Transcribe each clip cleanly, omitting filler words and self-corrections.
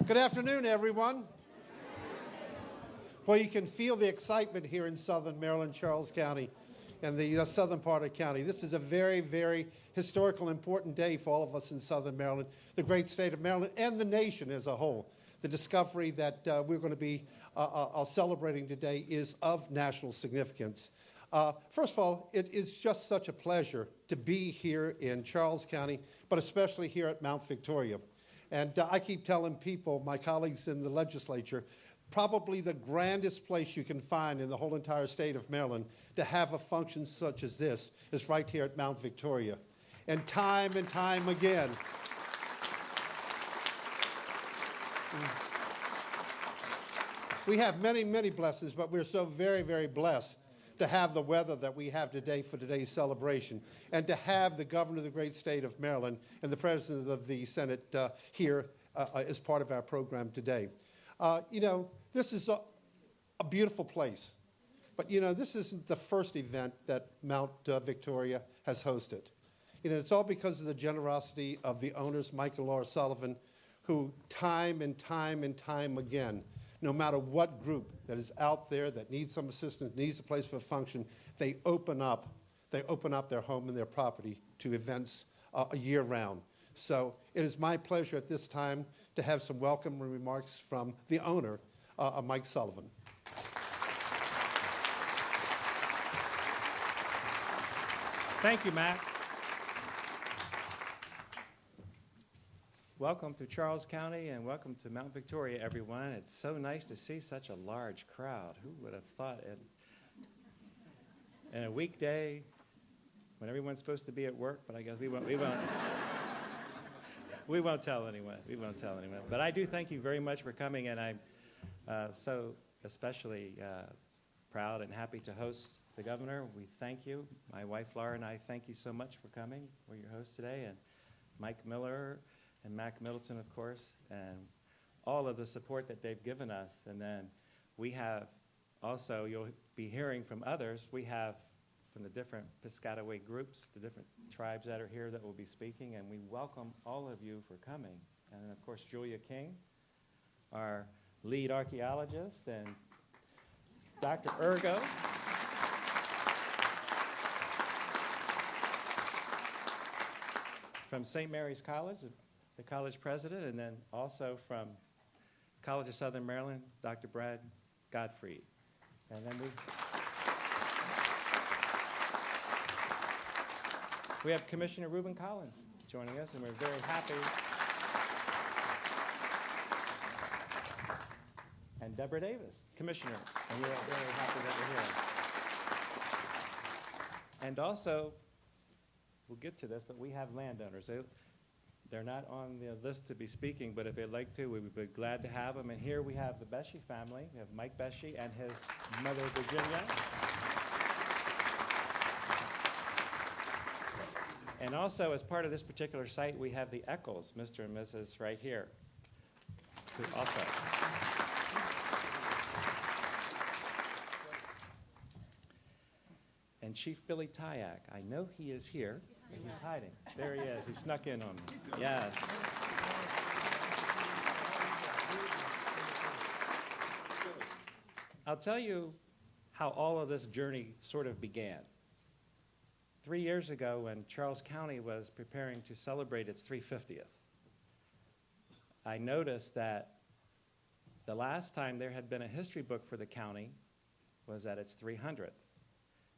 Good afternoon, everyone. Well, you can feel the excitement here in southern Maryland, Charles County, and the southern part of the county. This is a very, very historical, important day for all of us in southern Maryland, the great state of Maryland, and the nation as a whole. The discovery that we're going to be celebrating today is of national significance. First of all, it is just such a pleasure to be here in Charles County, but especially here at Mount Victoria. And I keep telling people, my colleagues in the legislature, probably the grandest place you can find in the whole entire state of Maryland to have a function such as this is right here at Mount Victoria. And time again, we have many, many blessings, but we're so very, very blessed to have the weather that we have today for today's celebration, and to have the governor of the great state of Maryland and the president of the Senate here as part of our program today. You know, this is a beautiful place, but you know, this isn't the first event that Mount Victoria has hosted. You know, it's all because of the generosity of the owners, Mike and Laura Sullivan, who time and time again, no matter what group that is out there that needs some assistance, needs a place for a function, they open up their home and their property to events year-round. So it is my pleasure at this time to have some welcome remarks from the owner, Mike Sullivan. Thank you, Matt. Welcome to Charles County and welcome to Mount Victoria, everyone. It's so nice to see such a large crowd. Who would have thought it? In a weekday when everyone's supposed to be at work, but I guess we won't tell anyone. We won't tell anyone. But I do thank you very much for coming, and I'm so especially proud and happy to host the governor. We thank you. My wife, Laura, and I thank you so much for coming. We're your hosts today, and Mike Miller and Mac Middleton, of course, and all of the support that they've given us. And then we have also, you'll be hearing from others, we have from the different Piscataway groups, the different tribes that are here that will be speaking, and we welcome all of you for coming. And of course, Julia King, our lead archaeologist, and Dr. Urgo. From St. Mary's College, the college president, and then also from College of Southern Maryland, Dr. Brad Gottfried. And then we have Commissioner Reuben Collins joining us, and we're very happy. And Deborah Davis, Commissioner, and we are very happy that we're here. And also, we'll get to this, but we have landowners. They're not on the list to be speaking, but if they'd like to, we would be glad to have them. And here we have the Beshy family. We have Mike Beshy and his mother, Virginia. And also, as part of this particular site, we have the Eccles, Mr. and Mrs. right here, who also. And Chief Billy Tayac, I know he is here. He's hiding. There he is. He snuck in on me. Yes. I'll tell you how all of this journey sort of began. 3 years ago, when Charles County was preparing to celebrate its 350th, I noticed that the last time there had been a history book for the county was at its 300th.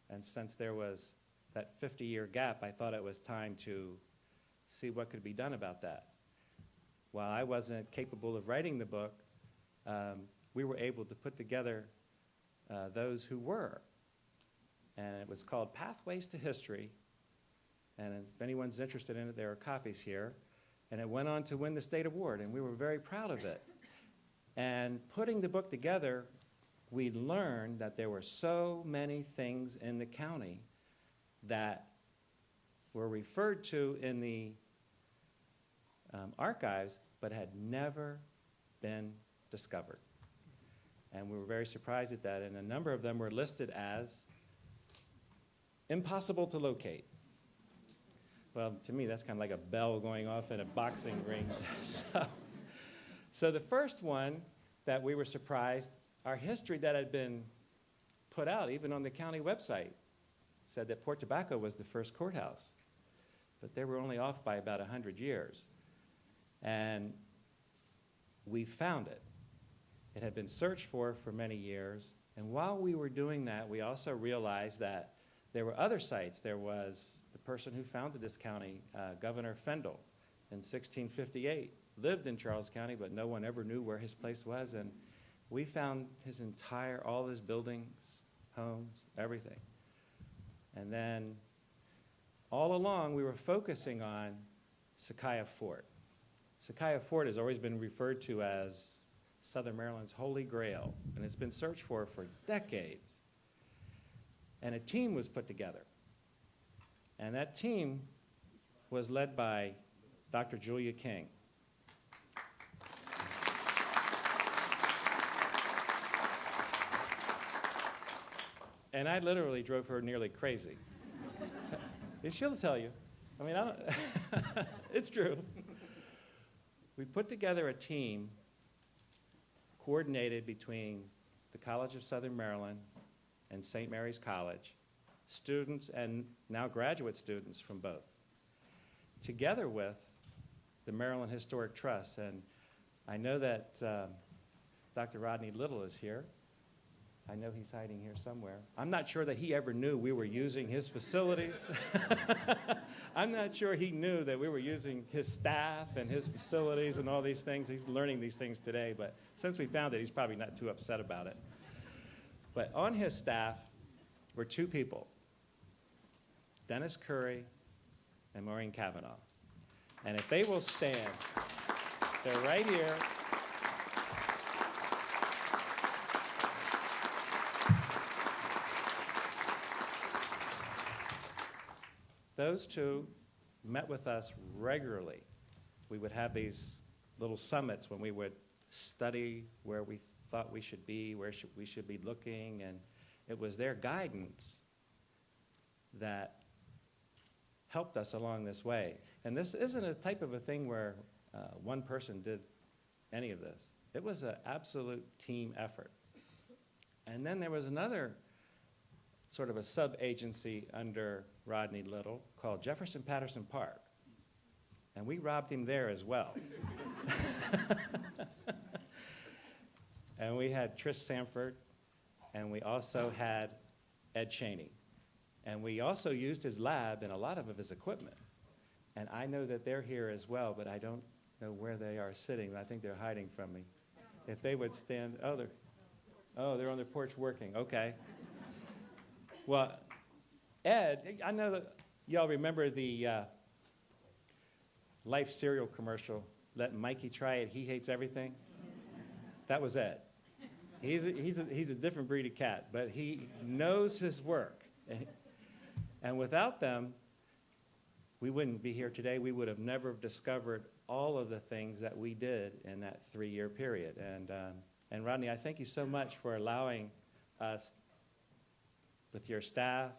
And since there was that 50-year gap, I thought it was time to see what could be done about that. While I wasn't capable of writing the book, we were able to put together those who were. And it was called Pathways to History. And if anyone's interested in it, there are copies here. And it went on to win the state award, and we were very proud of it. And putting the book together, we learned that there were so many things in the county that were referred to in the archives, but had never been discovered. And we were very surprised at that, and a number of them were listed as impossible to locate. Well, to me, that's kind of like a bell going off in a boxing ring. So the first one that we were surprised, our history that had been put out, even on the county website, said that Port Tobacco was the first courthouse. But they were only off by about 100 years. And we found it. It had been searched for many years. And while we were doing that, we also realized that there were other sites. There was the person who founded this county, Governor Fendall, in 1658, lived in Charles County, but no one ever knew where his place was. And we found his all his buildings, homes, everything. And then all along, we were focusing on Zekiah Fort. Zekiah Fort has always been referred to as Southern Maryland's Holy Grail, and it's been searched for decades. And a team was put together. And that team was led by Dr. Julia King. And I literally drove her nearly crazy. She'll tell you. I mean, I don't it's true. We put together a team coordinated between the College of Southern Maryland and St. Mary's College, students and now graduate students from both, together with the Maryland Historic Trust. And I know that Dr. Rodney Little is here. I know he's hiding here somewhere. I'm not sure that he ever knew we were using his facilities. I'm not sure he knew that we were using his staff and his facilities and all these things. He's learning these things today, but since we found it, he's probably not too upset about it. But on his staff were two people, Dennis Curry and Maureen Kavanaugh. And if they will stand, they're right here. Those two met with us regularly. We would have these little summits when we would study where we thought we should be, we should be looking, and it was their guidance that helped us along this way. And this isn't a type of a thing where one person did any of this. It was an absolute team effort. And then there was another sort of a sub-agency under Rodney Little called Jefferson Patterson Park. And we robbed him there as well. And we had Trish Sanford, and we also had Ed Cheney. And we also used his lab and a lot of his equipment. And I know that they're here as well, but I don't know where they are sitting. I think they're hiding from me. If they would stand, they're on their porch working, okay. Well, Ed, I know that y'all remember the Life cereal commercial, "Let Mikey try it, he hates everything." That was Ed. He's a different breed of cat, but he knows his work. And without them, we wouldn't be here today. We would have never discovered all of the things that we did in that 3-year period. And Rodney, I thank you so much for allowing us, with your staff,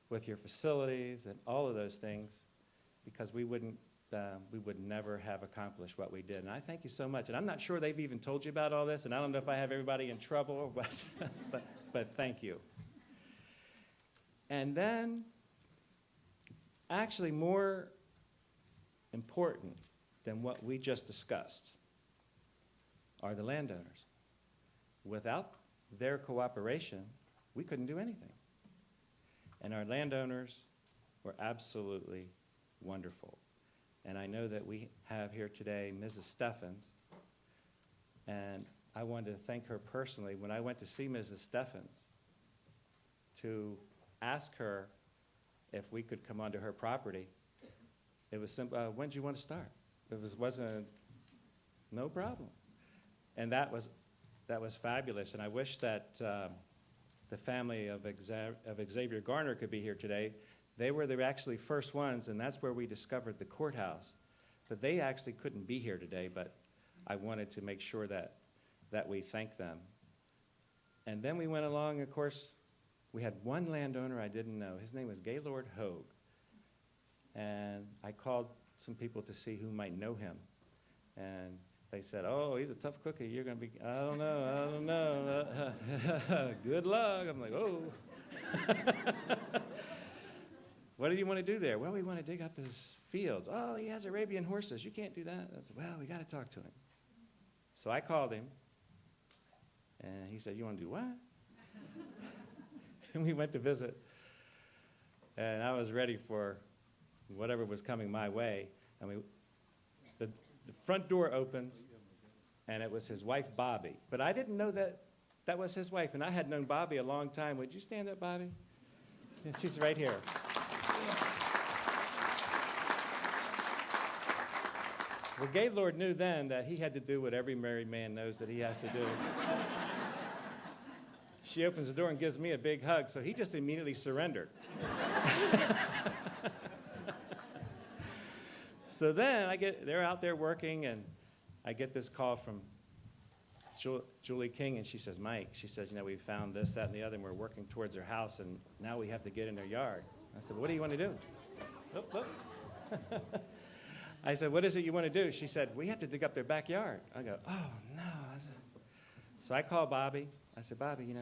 with your facilities, and all of those things, because we would never have accomplished what we did. And I thank you so much. And I'm not sure they've even told you about all this, and I don't know if I have everybody in trouble, but thank you. And then, actually more important than what we just discussed are the landowners. Without their cooperation, we couldn't do anything. And our landowners were absolutely wonderful. And I know that we have here today Mrs. Steffens, and I wanted to thank her personally. When I went to see Mrs. Steffens to ask her if we could come onto her property, it was simple. When do you want to start? It wasn't no problem. And that was fabulous. And I wish that the family of Xavier Garner could be here today. They were the actually first ones, and that's where we discovered the courthouse. But they actually couldn't be here today, but I wanted to make sure that we thank them. And then we went along, of course, we had one landowner I didn't know. His name was Gaylord Hogue. And I called some people to see who might know him. And they said, oh, he's a tough cookie. You're going to be, I don't know. Good luck. I'm like, oh. What do you want to do there? Well, we want to dig up his fields. Oh, he has Arabian horses. You can't do that. I said, well, we got to talk to him. So I called him, and he said, you want to do what? And we went to visit, and I was ready for whatever was coming my way. And the front door opens, and it was his wife, Bobby. But I didn't know that was his wife, and I had known Bobby a long time. Would you stand up, Bobby? And she's right here. Well, Gaylord knew then that he had to do what every married man knows that he has to do. She opens the door and gives me a big hug, so he just immediately surrendered. So then they're out there working, and I get this call from Julie King, and she says, Mike, she says, we found this, that, and the other, and we're working towards their house, and now we have to get in their yard. I said, what do you want to do? Look. I said, what is it you want to do? She said, we have to dig up their backyard. I go, oh, no. So I called Bobby. I said, Bobby,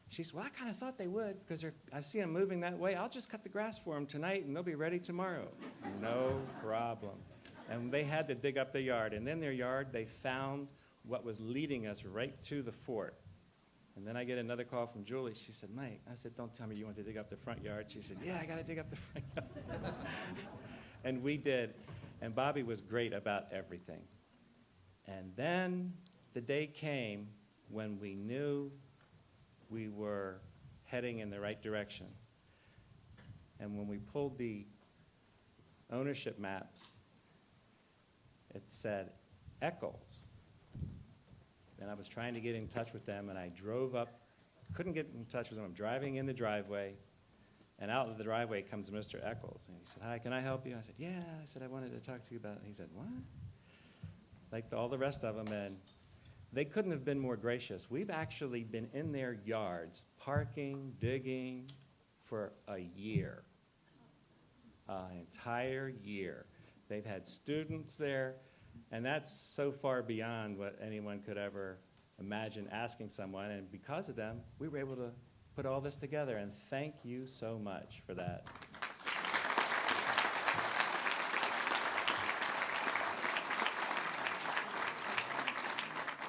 she said, well, I kind of thought they would because I see them moving that way. I'll just cut the grass for them tonight, and they'll be ready tomorrow. No problem. And they had to dig up their yard. And in their yard, they found what was leading us right to the fort. And then I get another call from Julie. She said, Mike, I said, don't tell me you want to dig up the front yard. She said, yeah, I got to dig up the front yard. And we did. And Bobby was great about everything. And then the day came when we knew we were heading in the right direction. And when we pulled the ownership maps, it said Eccles. And I was trying to get in touch with them, and I drove up, couldn't get in touch with them. I'm driving in the driveway, and out of the driveway comes Mr. Eccles. And he said, hi, can I help you? I said, yeah. I said, I wanted to talk to you about it. He said, what? Like all the rest of them, and they couldn't have been more gracious. We've actually been in their yards, parking, digging, for a year, an entire year. They've had students there, and that's so far beyond what anyone could ever imagine asking someone. And because of them, we were able to put all this together, and thank you so much for that.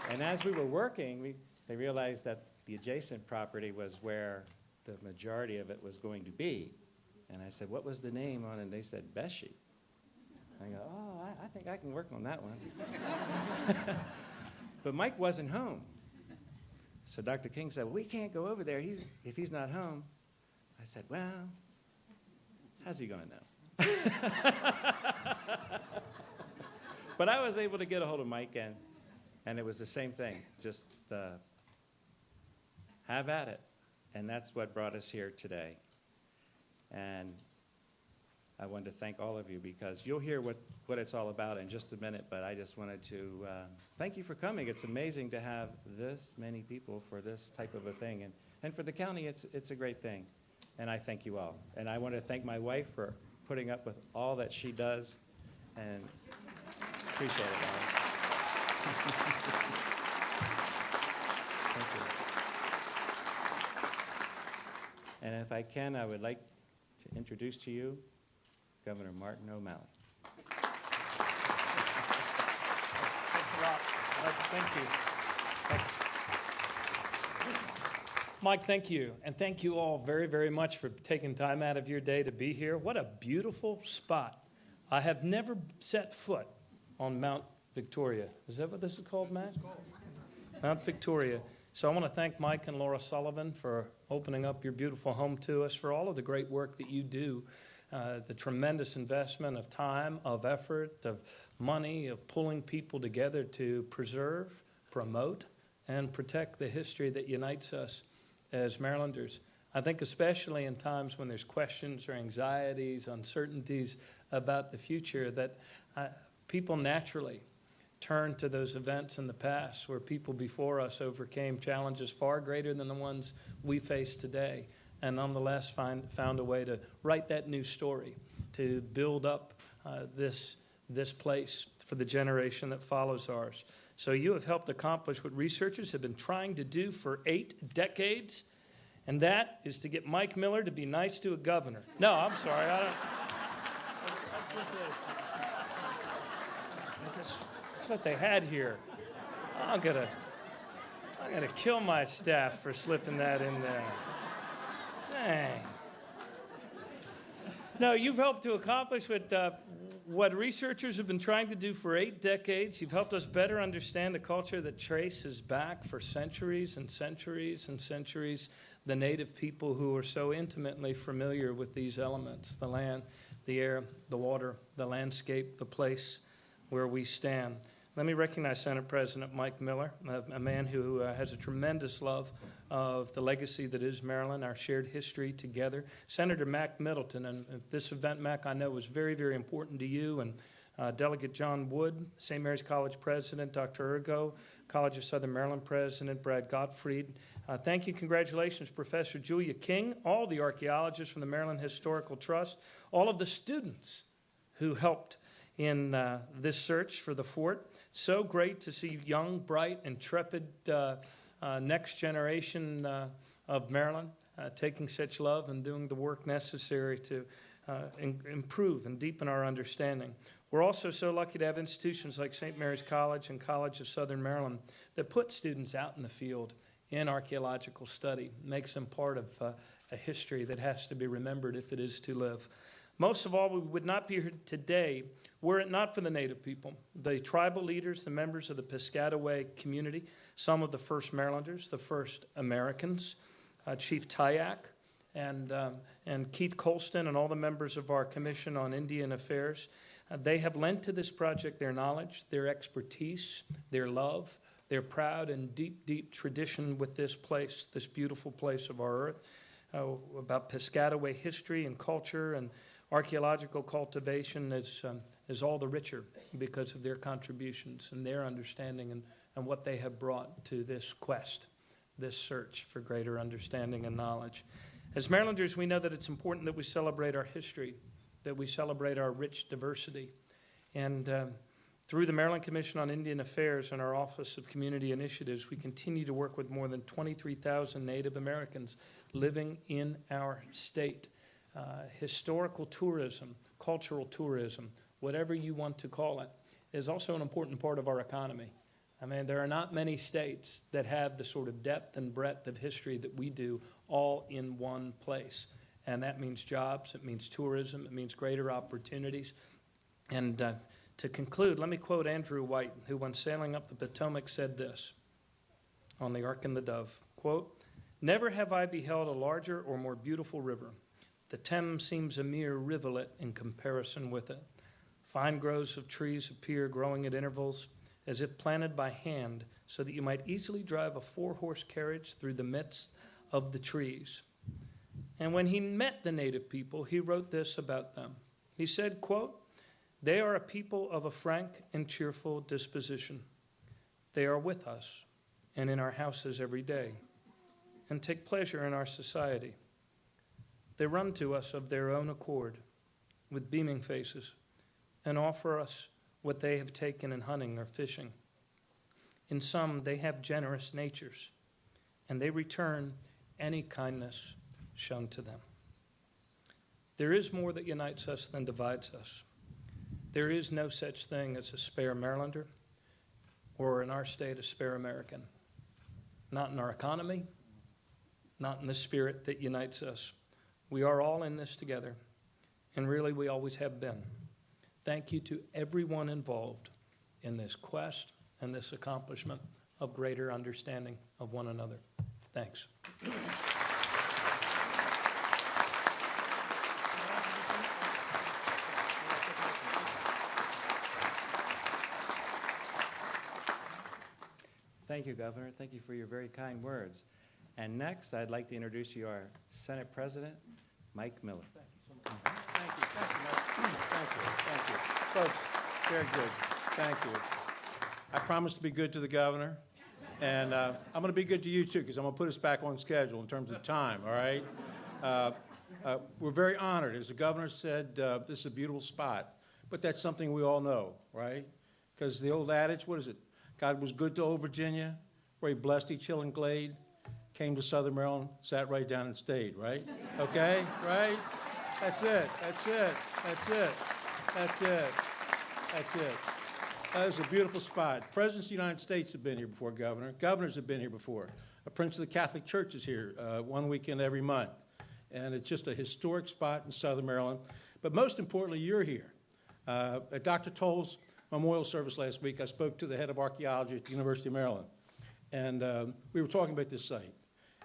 And as we were working, they realized that the adjacent property was where the majority of it was going to be. And I said, what was the name on it? And they said, Beshi. I go, oh, I think I can work on that one. But Mike wasn't home. So Dr. King said, well, we can't go over there if he's not home. I said, well, how's he going to know? But I was able to get a hold of Mike, and it was the same thing. Just have at it. And that's what brought us here today. And I wanted to thank all of you, because you'll hear what it's all about in just a minute, but I just wanted to thank you for coming. It's amazing to have this many people for this type of a thing. And for the county, it's a great thing. And I thank you all. And I want to thank my wife for putting up with all that she does, and appreciate it all. Thank you. And if I can, I would like to introduce to you Governor Martin O'Malley. Thanks a lot. Thank you. Thanks. Mike, thank you. And thank you all very, very much for taking time out of your day to be here. What a beautiful spot. I have never set foot on Mount Victoria. Is that what this is called, Matt? Mount Victoria. So I want to thank Mike and Laura Sullivan for opening up your beautiful home to us, for all of the great work that you do, the tremendous investment of time, of effort, of money, of pulling people together to preserve, promote, and protect the history that unites us as Marylanders. I think especially in times when there's questions or anxieties, uncertainties about the future, that people naturally turn to those events in the past where people before us overcame challenges far greater than the ones we face today, and nonetheless found a way to write that new story, to build up this place for for the generation that follows ours. So you have helped accomplish what researchers have been trying to do for 8 decades, and that is to get Mike Miller to be nice to a governor. No, I'm sorry. I don't. That's what they had here. I'm gonna kill my staff for slipping that in there. Dang. No, you've helped to accomplish what researchers have been trying to do for 8 decades. You've helped us better understand a culture that traces back for centuries and centuries and centuries the native people who are so intimately familiar with these elements, the land, the air, the water, the landscape, the place where we stand. Let me recognize Senate President Mike Miller, a man who has a tremendous love of the legacy that is Maryland, our shared history together. Senator Mac Middleton, and this event, Mac, I know was very, very important to you, and Delegate John Wood, St. Mary's College President, Dr. Urgo, College of Southern Maryland President Brad Gottfried. Thank you, congratulations, Professor Julia King, all the archaeologists from the Maryland Historical Trust, all of the students who helped in this search for the fort. So great to see young, bright, intrepid next generation of Maryland taking such love and doing the work necessary to improve and deepen our understanding. We're also so lucky to have institutions like St. Mary's College and College of Southern Maryland that put students out in the field in archaeological study, makes them part of a history that has to be remembered if it is to live. Most of all, we would not be here today were it not for the Native people, the tribal leaders, the members of the Piscataway community, some of the first Marylanders, the first Americans, Chief Tayac, and Keith Colston, and all the members of our Commission on Indian Affairs. They have lent to this project their knowledge, their expertise, their love, their proud and deep, deep tradition with this place, this beautiful place of our earth, about Piscataway history and culture and archaeological cultivation is all the richer because of their contributions and their understanding and what they have brought to this quest, this search for greater understanding and knowledge. As Marylanders, we know that it's important that we celebrate our history, that we celebrate our rich diversity. And through the Maryland Commission on Indian Affairs and our Office of Community Initiatives, we continue to work with more than 23,000 Native Americans living in our state. Historical tourism, cultural tourism, whatever you want to call it, is also an important part of our economy. I mean, there are not many states that have the sort of depth and breadth of history that we do all in one place. And that means jobs, it means tourism, it means greater opportunities. And to conclude, let me quote Andrew White, who when sailing up the Potomac said this on the Ark and the Dove, quote, "Never have I beheld a larger or more beautiful river. The Thames seems a mere rivulet in comparison with it. Fine groves of trees appear growing at intervals, as if planted by hand, so that you might easily drive a 4-horse carriage through the midst of the trees." And when he met the Native people, he wrote this about them. He said, quote, "They are a people of a frank and cheerful disposition. They are with us and in our houses every day, and take pleasure in our society. They run to us of their own accord, with beaming faces, and offer us what they have taken in hunting or fishing. In some, they have generous natures, and they return any kindness shown to them. There is more that unites us than divides us. There is no such thing as a spare Marylander, or in our state, a spare American. Not in our economy, not in the spirit that unites us. We are all in this together, and really we always have been. Thank you to everyone involved in this quest and this accomplishment of greater understanding of one another. Thanks. Thank you, Governor. Thank you for your very kind words. And next, I'd like to introduce you our Senate President, Mike Miller. Thank you, thank you. Folks, very good. Thank you. I promised to be good to the governor, and I'm going to be good to you, too, because I'm going to put us back on schedule in terms of time, all right? We're very honored. As the governor said, this is a beautiful spot, but that's something we all know, right? Because the old adage, what is it? God was good to old Virginia, where he blessed each hill and glade, came to Southern Maryland, sat right down and stayed, right? Okay, right? That's it, that's it, that's it, that's it, that's it. That was a beautiful spot. Presidents of the United States have been here before, Governor. Governors have been here before. A Prince of the Catholic Church is here one weekend every month. And it's just a historic spot in Southern Maryland. But most importantly, you're here. At Dr. Toll's memorial service last week, I spoke to the head of archaeology at the University of Maryland. And we were talking about this site.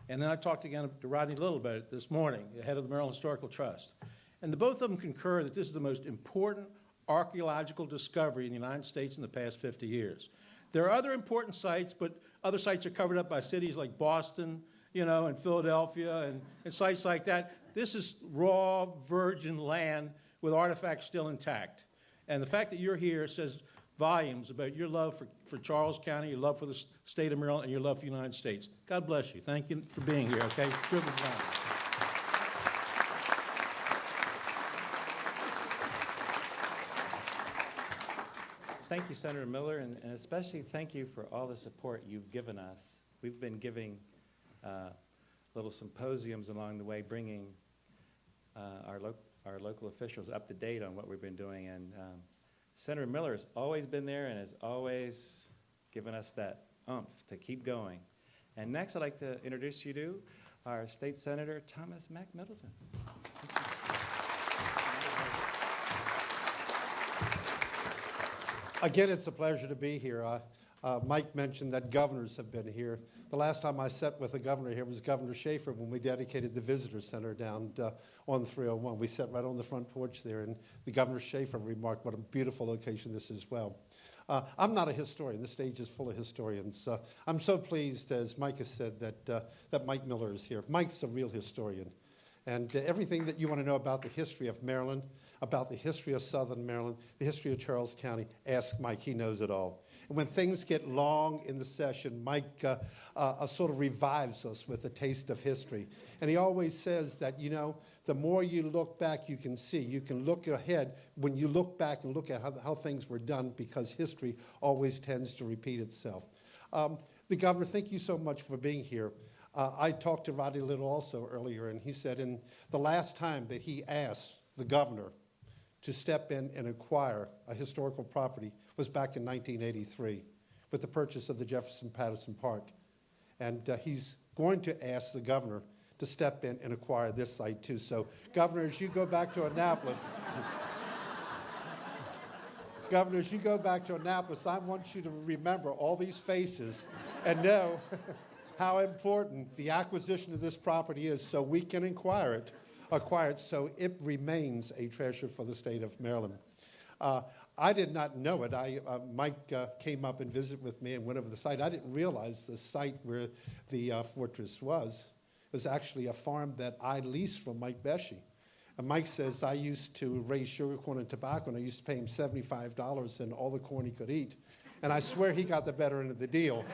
And then I talked again to Rodney Little about it this morning, the head of the Maryland Historical Trust. And the both of them concur that this is the most important archaeological discovery in the United States in the past 50 years. There are other important sites, but other sites are covered up by cities like Boston, you know, and Philadelphia and sites like that. This is raw, virgin land with artifacts still intact. And the fact that you're here says volumes about your love for Charles County, your love for the state of Maryland, and your love for the United States. God bless you. Thank you for being here, okay? Privilege and honor. Thank you, Senator Miller, and especially thank you for all the support you've given us. We've been giving little symposiums along the way, bringing our local officials up to date on what we've been doing. And Senator Miller has always been there and has always given us that oomph to keep going. And next, I'd like to introduce you to our State Senator, Thomas Mack Middleton. Again, it's a pleasure to be here. Mike mentioned that governors have been here. The last time I sat with a governor here was Governor Schaefer when we dedicated the Visitor Center down on 301. We sat right on the front porch there, and the Governor Schaefer remarked what a beautiful location this is. Well, I'm not a historian. The stage is full of historians. I'm so pleased, as Mike has said, that Mike Miller is here. Mike's a real historian. And everything that you want to know about the history of Maryland, about the history of Southern Maryland, the history of Charles County, ask Mike. He knows it all. And when things get long in the session, Mike sort of revives us with a taste of history. And he always says that, you know, the more you look back, you can see. You can look ahead when you look back and look at how things were done, because history always tends to repeat itself. The governor, thank you so much for being here. I talked to Rodney Little also earlier, and he said in the last time that he asked the governor to step in and acquire a historical property was back in 1983 with the purchase of the Jefferson-Patterson Park. And he's going to ask the governor to step in and acquire this site too. So, Governor, as you go back to Annapolis, Governor, as you go back to Annapolis, I want you to remember all these faces and know how important the acquisition of this property is so we can acquire it so it remains a treasure for the state of Maryland. I did not know it. Mike came up and visited with me and went over the site. I didn't realize the site where the fortress was actually a farm that I leased from Mike Beshy. And Mike says, I used to raise sugar, corn, and tobacco, and I used to pay him $75 and all the corn he could eat. And I swear he got the better end of the deal.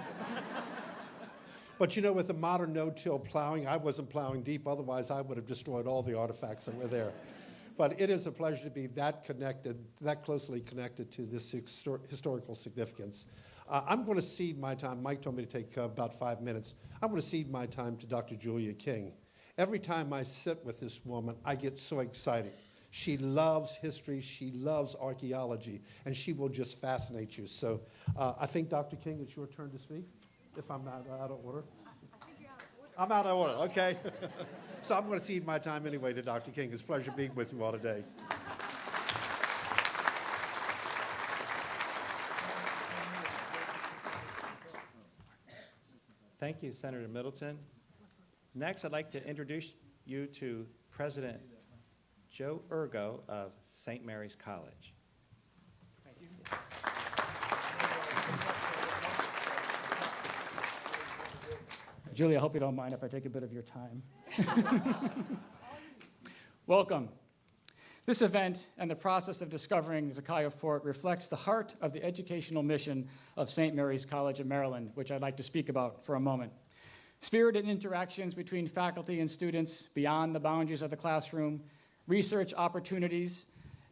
But you know, with the modern no-till plowing, I wasn't plowing deep, otherwise I would have destroyed all the artifacts that were there. But it is a pleasure to be that closely connected to this historical significance. I'm going to cede my time. Mike told me to take about 5 minutes. I'm going to cede my time to Dr. Julia King. Every time I sit with this woman, I get so excited. She loves history, she loves archaeology, and she will just fascinate you. So I think, Dr. King, it's your turn to speak, if I'm not out of order. I think you're out of order. I'm out of order, okay. So I'm going to cede my time anyway to Dr. King. It's a pleasure being with you all today. Thank you, Senator Middleton. Next, I'd like to introduce you to President Joe Urgo of St. Mary's College. Thank you. Julie, I hope you don't mind if I take a bit of your time. Welcome. This event and the process of discovering Zekiah Fort reflects the heart of the educational mission of St. Mary's College of Maryland, which I'd like to speak about for a moment. Spirited interactions between faculty and students beyond the boundaries of the classroom, research opportunities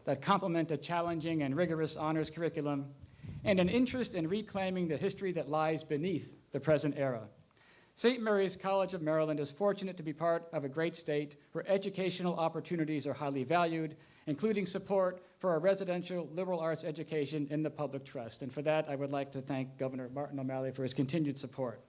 that complement a challenging and rigorous honors curriculum, and an interest in reclaiming the history that lies beneath the present era. St. Mary's College of Maryland is fortunate to be part of a great state where educational opportunities are highly valued, including support for a residential liberal arts education in the public trust. And for that, I would like to thank Governor Martin O'Malley for his continued support.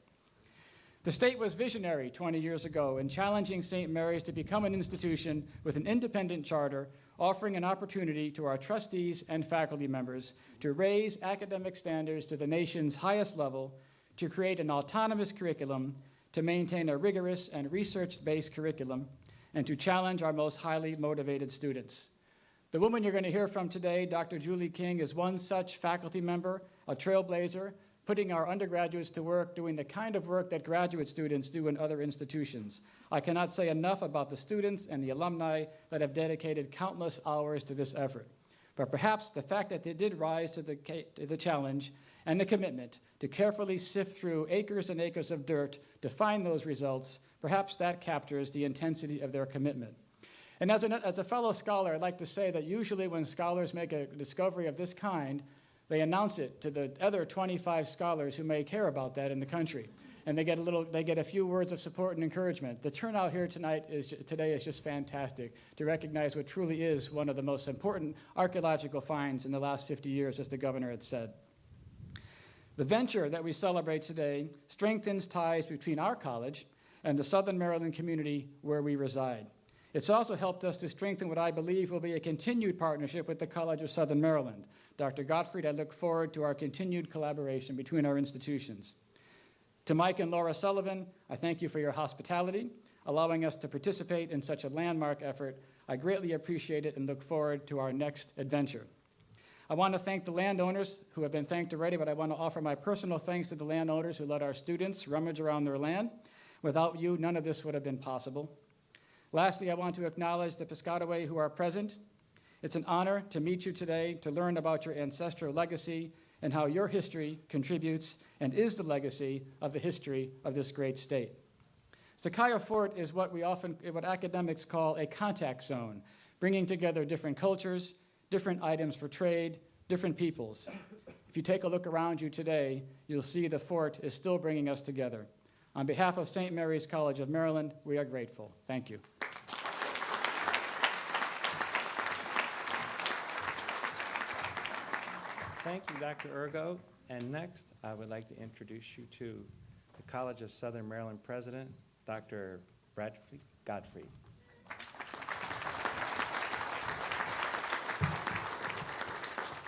The state was visionary 20 years ago in challenging St. Mary's to become an institution with an independent charter, offering an opportunity to our trustees and faculty members to raise academic standards to the nation's highest level, to create an autonomous curriculum, to maintain a rigorous and research-based curriculum, and to challenge our most highly motivated students. The woman you're going to hear from today, Dr. Julie King, is one such faculty member, a trailblazer, putting our undergraduates to work doing the kind of work that graduate students do in other institutions. I cannot say enough about the students and the alumni that have dedicated countless hours to this effort. But perhaps the fact that they did rise to the challenge and the commitment to carefully sift through acres and acres of dirt to find those results, perhaps that captures the intensity of their commitment. And as a fellow scholar, I'd like to say that usually when scholars make a discovery of this kind, they announce it to the other 25 scholars who may care about that in the country. And they get a few words of support and encouragement. The turnout here today is just fantastic to recognize what truly is one of the most important archaeological finds in the last 50 years, as the governor had said. The venture that we celebrate today strengthens ties between our college and the Southern Maryland community where we reside. It's also helped us to strengthen what I believe will be a continued partnership with the College of Southern Maryland. Dr. Gottfried, I look forward to our continued collaboration between our institutions. To Mike and Laura Sullivan, I thank you for your hospitality, allowing us to participate in such a landmark effort. I greatly appreciate it and look forward to our next adventure. I want to thank the landowners who have been thanked already, but I want to offer my personal thanks to the landowners who let our students rummage around their land. Without you, none of this would have been possible. Lastly, I want to acknowledge the Piscataway who are present. It's an honor to meet you today, to learn about your ancestral legacy and how your history contributes and is the legacy of the history of this great state. Zekiah Fort is what academics call a contact zone, bringing together different cultures, different items for trade, different peoples. If you take a look around you today, you'll see the fort is still bringing us together. On behalf of St. Mary's College of Maryland, we are grateful. Thank you. Thank you, Dr. Urgo. And next, I would like to introduce you to the College of Southern Maryland President, Dr. Gottfried.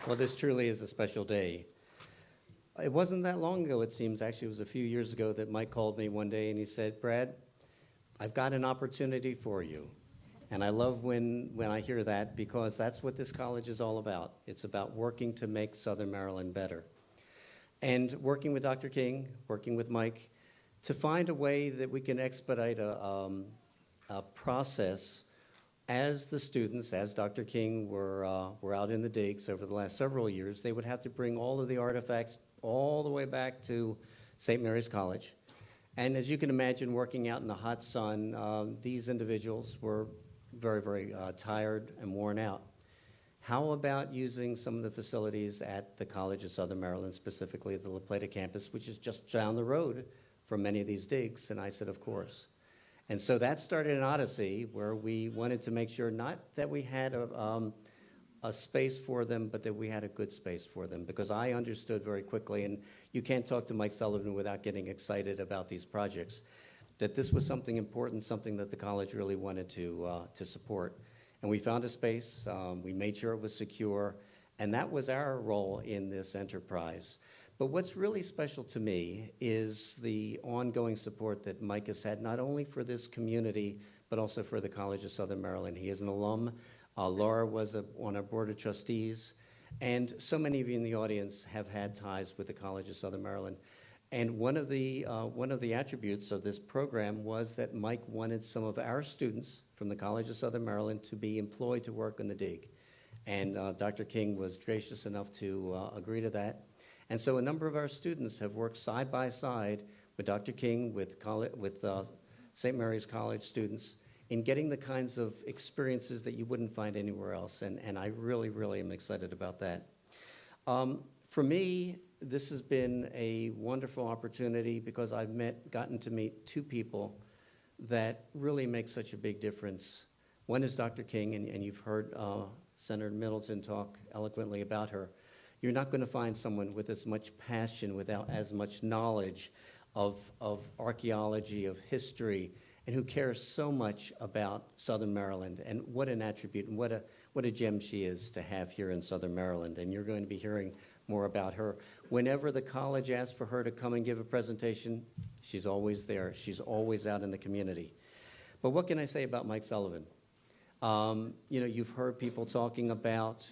Well, this truly is a special day. It wasn't that long ago, it seems. Actually, it was a few years ago that Mike called me one day and he said, Brad, I've got an opportunity for you. And I love when I hear that, because that's what this college is all about. It's about working to make Southern Maryland better. And working with Dr. King, working with Mike, to find a way that we can expedite a process as the students, as Dr. King were out in the digs over the last several years. They would have to bring all of the artifacts all the way back to St. Mary's College. And as you can imagine, working out in the hot sun, these individuals were very, very tired and worn out. How about using some of the facilities at the College of Southern Maryland, specifically the La Plata campus, which is just down the road from many of these digs? And I said, of course. And so that started an odyssey where we wanted to make sure not that we had a space for them, but that we had a good space for them, because I understood very quickly, and you can't talk to Mike Sullivan without getting excited about these projects, that this was something important, something that the college really wanted to support. And we found a space, we made sure it was secure, and that was our role in this enterprise. But what's really special to me is the ongoing support that Mike has had, not only for this community, but also for the College of Southern Maryland. He is an alum. Laura was on our board of trustees, and so many of you in the audience have had ties with the College of Southern Maryland. And one of the attributes of this program was that Mike wanted some of our students from the College of Southern Maryland to be employed to work on the dig. And Dr. King was gracious enough to agree to that. And so a number of our students have worked side by side with Dr. King, with St. Mary's College students, in getting the kinds of experiences that you wouldn't find anywhere else. And I really, really am excited about that. For me, this has been a wonderful opportunity because I've gotten to meet two people that really make such a big difference. One is Dr. King, and you've heard Senator Middleton talk eloquently about her. You're not going to find someone with as much passion, without as much knowledge of archaeology, of history, and who cares so much about Southern Maryland. And what an attribute and what a gem she is to have here in Southern Maryland. And you're going to be hearing more about her. Whenever the college asks for her to come and give a presentation, she's always there. She's always out in the community. But what can I say about Mike Sullivan? You've heard people talking about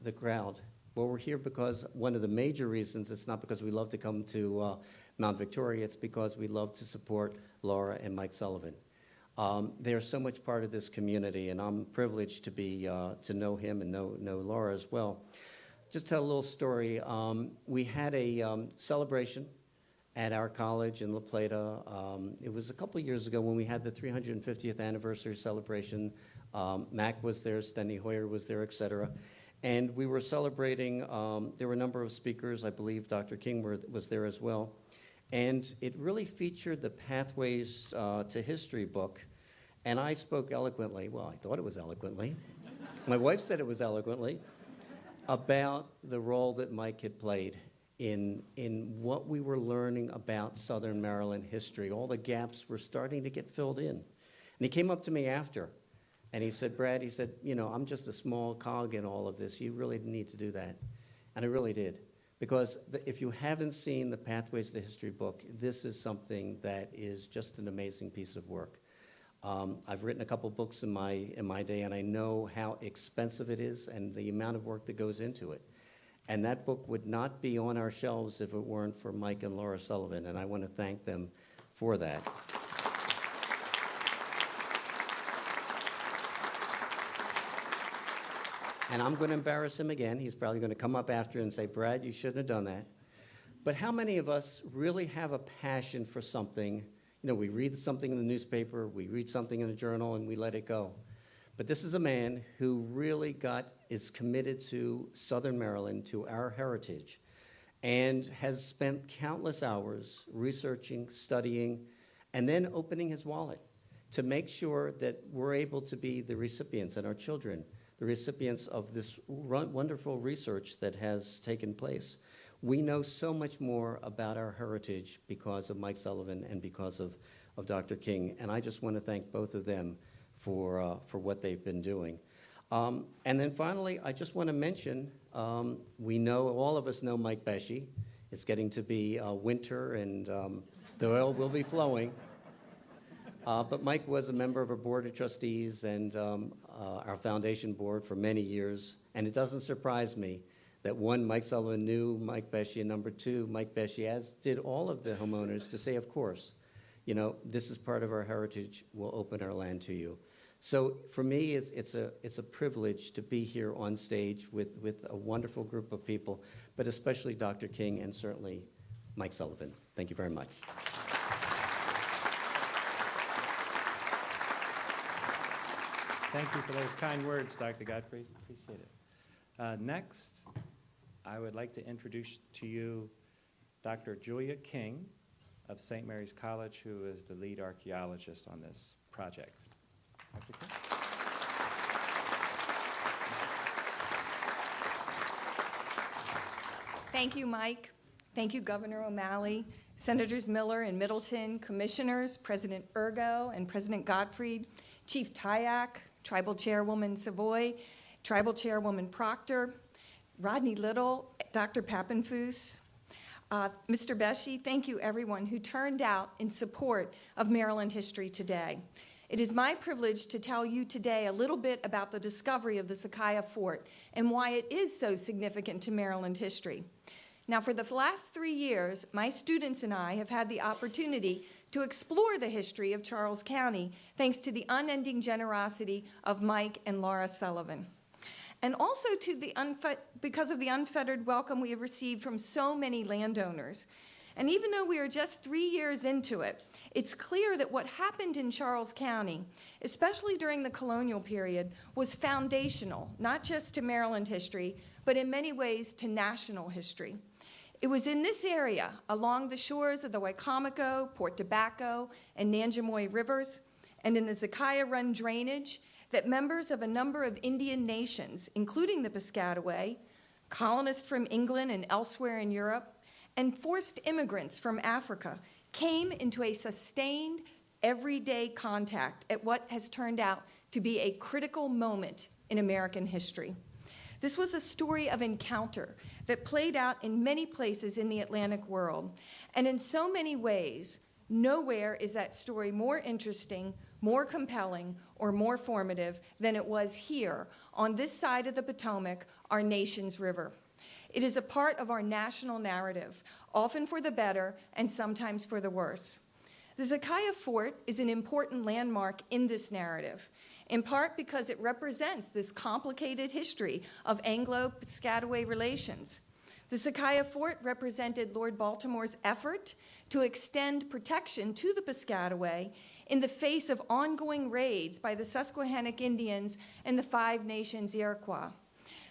the crowd. Well, we're here because one of the major reasons, it's not because we love to come to Mount Victoria, it's because we love to support Laura and Mike Sullivan. They are so much part of this community, and I'm privileged to know him and know Laura as well. Just tell a little story. We had a celebration at our college in La Plata. It was a couple years ago when we had the 350th anniversary celebration. Mac was there, Steny Hoyer was there, et cetera. And we were celebrating, there were a number of speakers. I believe Dr. King was there as well. And it really featured the Pathways to History book. And I spoke eloquently, well, I thought it was eloquently. My wife said it was eloquently, about the role that Mike had played in what we were learning about Southern Maryland history. All the gaps were starting to get filled in. And he came up to me after, and he said, Brad, he said, I'm just a small cog in all of this. You really need to do that. And I really did. Because if you haven't seen the Pathways to History book, this is something that is just an amazing piece of work. I've written a couple books in my day, and I know how expensive it is and the amount of work that goes into it. And that book would not be on our shelves if it weren't for Mike and Laura Sullivan, and I want to thank them for that. And I'm going to embarrass him again. He's probably going to come up after and say, Brad, you shouldn't have done that. But how many of us really have a passion for something? We read something in the newspaper, we read something in a journal, and we let it go. But this is a man who really is committed to Southern Maryland, to our heritage, and has spent countless hours researching, studying, and then opening his wallet to make sure that we're able to be the recipients, and our children, the recipients of this wonderful research that has taken place. We know so much more about our heritage because of Mike Sullivan and because of Dr. King, and I just want to thank both of them for what they've been doing. And then finally, I just want to mention, all of us know Mike Beshe. It's getting to be winter, and the oil will be flowing. But Mike was a member of our board of trustees and our foundation board for many years, and it doesn't surprise me that one, Mike Sullivan knew Mike Beshe, and number two, Mike Beshe, as did all of the homeowners, to say, of course, this is part of our heritage, we'll open our land to you. So for me, it's a privilege to be here on stage with a wonderful group of people, but especially Dr. King and certainly Mike Sullivan. Thank you very much. Thank you for those kind words, Dr. Gottfried. Appreciate it. Next, I would like to introduce to you Dr. Julia King of St. Mary's College, who is the lead archaeologist on this project. Dr. King. Thank you, Mike. Thank you, Governor O'Malley, Senators Miller and Middleton, Commissioners, President Urgo and President Gottfried, Chief Tayac, Tribal Chairwoman Savoy, Tribal Chairwoman Proctor, Rodney Little, Dr. Pappenfuss, Mr. Beshe, thank you everyone who turned out in support of Maryland history today. It is my privilege to tell you today a little bit about the discovery of the Zekiah Fort and why it is so significant to Maryland history. Now, for the last 3 years, my students and I have had the opportunity to explore the history of Charles County thanks to the unending generosity of Mike and Laura Sullivan. And also because of the unfettered welcome we have received from so many landowners. And even though we are just 3 years into it, it's clear that what happened in Charles County, especially during the colonial period, was foundational, not just to Maryland history, but in many ways to national history. It was in this area, along the shores of the Wicomico, Port Tobacco, and Nanjemoy rivers, and in the Zekiah Run drainage, that members of a number of Indian nations, including the Piscataway, colonists from England and elsewhere in Europe, and forced immigrants from Africa, came into a sustained, everyday contact at what has turned out to be a critical moment in American history. This was a story of encounter that played out in many places in the Atlantic world, and in so many ways, nowhere is that story more interesting, more compelling, or more formative than it was here on this side of the Potomac, our nation's river. It is a part of our national narrative, often for the better and sometimes for the worse. The Zekiah Fort is an important landmark in this narrative, in part because it represents this complicated history of Anglo-Piscataway relations. The Zekiah Fort represented Lord Baltimore's effort to extend protection to the Piscataway in the face of ongoing raids by the Susquehannock Indians and the Five Nations Iroquois.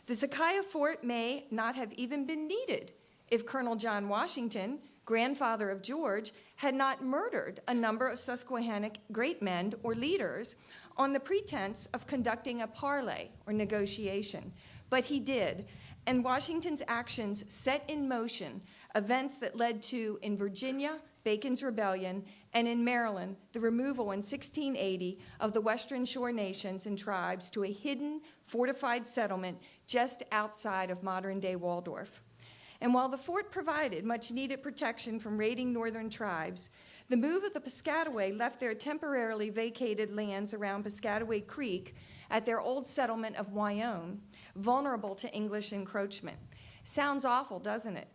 The Zekiah Fort may not have even been needed if Colonel John Washington, grandfather of George, had not murdered a number of Susquehannock great men or leaders on the pretense of conducting a parley or negotiation. But he did, and Washington's actions set in motion events that led to, in Virginia, Bacon's Rebellion, and in Maryland, the removal in 1680 of the Western Shore nations and tribes to a hidden, fortified settlement just outside of modern-day Waldorf. And while the fort provided much-needed protection from raiding northern tribes, the move of the Piscataway left their temporarily vacated lands around Piscataway Creek at their old settlement of Wyoming vulnerable to English encroachment. Sounds awful, doesn't it?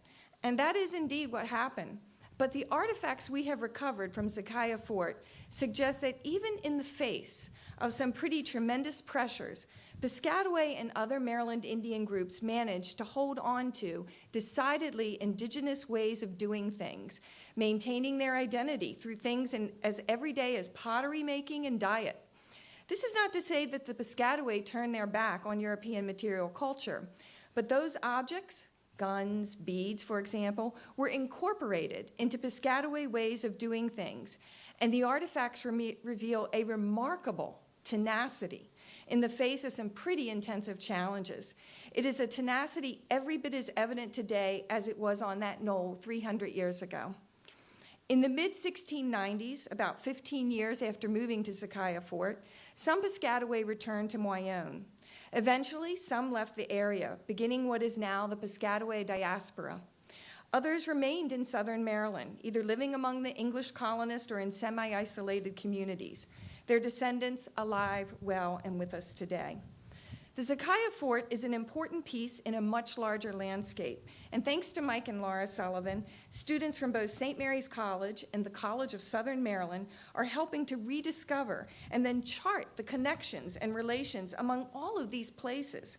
And that is indeed what happened. But the artifacts we have recovered from Zekiah Fort suggest that even in the face of some pretty tremendous pressures, Piscataway and other Maryland Indian groups managed to hold on to decidedly indigenous ways of doing things, maintaining their identity through things as everyday as pottery making and diet. This is not to say that the Piscataway turned their back on European material culture, but those objects, guns, beads, for example, were incorporated into Piscataway ways of doing things, and the artifacts reveal a remarkable tenacity in the face of some pretty intensive challenges. It is a tenacity every bit as evident today as it was on that knoll 300 years ago. In the mid-1690s, about 15 years after moving to Zekiah Fort, some Piscataway returned to Wyoming. Eventually, some left the area, beginning what is now the Piscataway diaspora. Others remained in southern Maryland, either living among the English colonists or in semi-isolated communities. Their descendants alive, well, and with us today. The Zekiah Fort is an important piece in a much larger landscape, and thanks to Mike and Laura Sullivan, students from both St. Mary's College and the College of Southern Maryland are helping to rediscover and then chart the connections and relations among all of these places.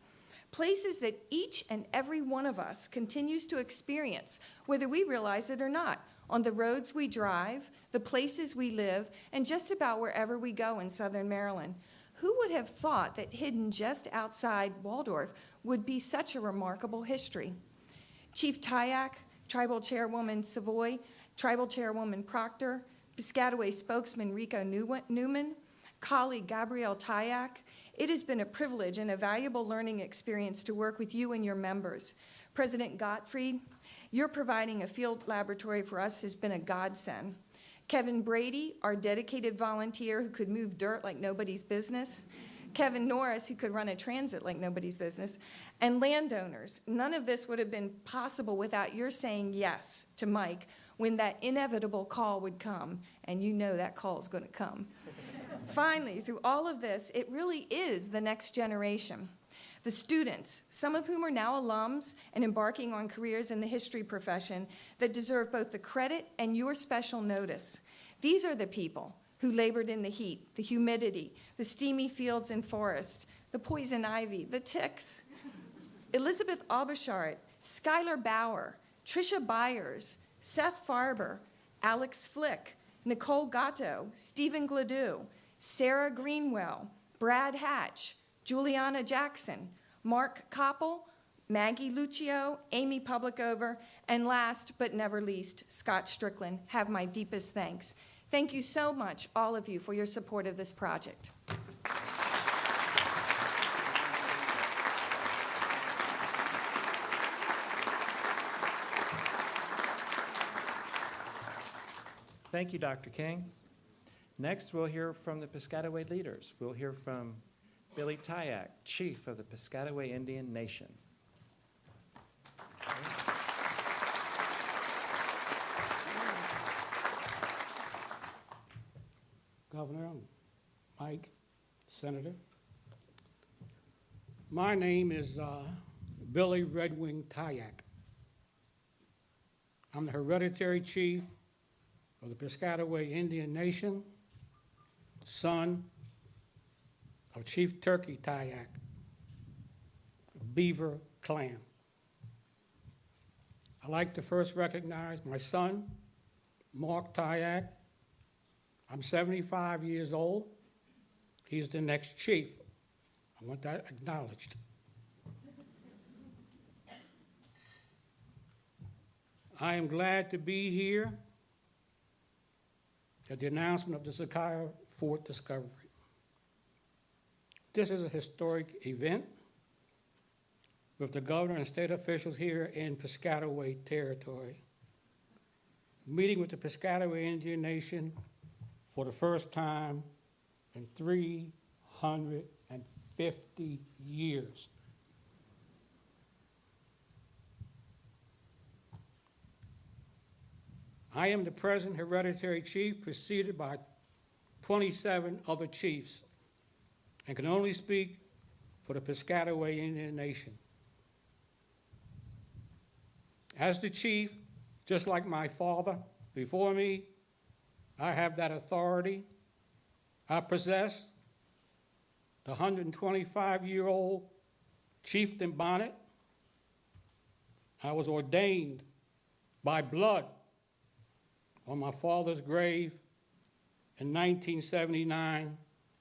Places that each and every one of us continues to experience, whether we realize it or not, on the roads we drive, the places we live, and just about wherever we go in Southern Maryland. Who would have thought that hidden just outside Waldorf would be such a remarkable history? Chief Tayac, Tribal Chairwoman Savoy, Tribal Chairwoman Proctor, Piscataway spokesman Rico Newman, colleague Gabrielle Tayac, it has been a privilege and a valuable learning experience to work with you and your members. President Gottfried, your providing a field laboratory for us has been a godsend. Kevin Brady, our dedicated volunteer who could move dirt like nobody's business. Kevin Norris, who could run a transit like nobody's business. And landowners, none of this would have been possible without your saying yes to Mike when that inevitable call would come, and you know that call is going to come. Finally, through all of this, it really is the next generation. The students, some of whom are now alums and embarking on careers in the history profession that deserve both the credit and your special notice. These are the people who labored in the heat, the humidity, the steamy fields and forests, the poison ivy, the ticks. Elizabeth Aubuchard, Skylar Bauer, Tricia Byers, Seth Farber, Alex Flick, Nicole Gatto, Stephen Gladue, Sarah Greenwell, Brad Hatch, Juliana Jackson, Mark Koppel, Maggie Lucio, Amy Publicover, and last but never least, Scott Strickland, have my deepest thanks. Thank you so much, all of you, for your support of this project. Thank you, Dr. King. Next, we'll hear from the Piscataway leaders. We'll hear from Billy Tayac, Chief of the Piscataway Indian Nation. Governor, Mike, Senator. My name is Billy Redwing Tayac. I'm the hereditary chief of the Piscataway Indian Nation, son of Chief Turkey Tayac, Beaver Clan. I'd like to first recognize my son, Mark Tayac. I'm 75 years old. He's the next chief. I want that acknowledged. I am glad to be here at the announcement of the Zekiah Fort discovery. This is a historic event with the governor and state officials here in Piscataway territory, meeting with the Piscataway Indian Nation for the first time in 350 years. I am the present hereditary chief, preceded by 27 other chiefs, and can only speak for the Piscataway Indian Nation. As the chief, just like my father before me, I have that authority. I possess the 125-year-old chieftain bonnet. I was ordained by blood on my father's grave in 1979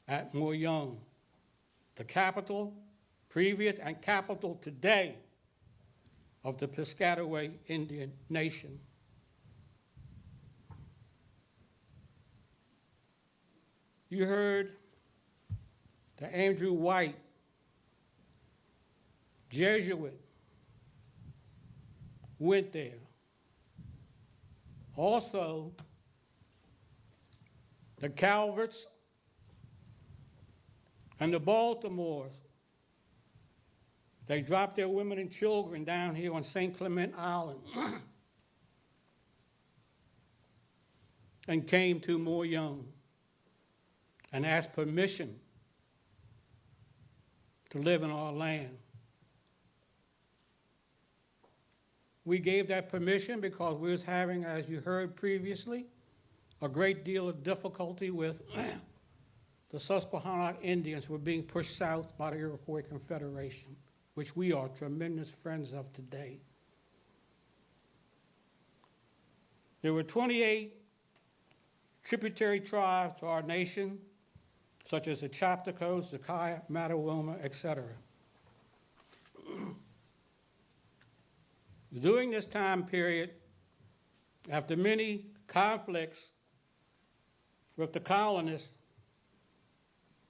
at Moyung, the capital, previous and capital today, of the Piscataway Indian Nation. You heard that Andrew White, Jesuit, went there. Also, the Calverts and the Baltimores, they dropped their women and children down here on St. Clement Island and came to Moyung and asked permission to live in our land. We gave that permission because we was having, as you heard previously, a great deal of difficulty with the Susquehannock Indians who were being pushed south by the Iroquois Confederation, which we are tremendous friends of today. There were 28 tributary tribes to our nation, such as the Chaptacos, Zekiah, Mattawamma, etc. During this time period, after many conflicts with the colonists,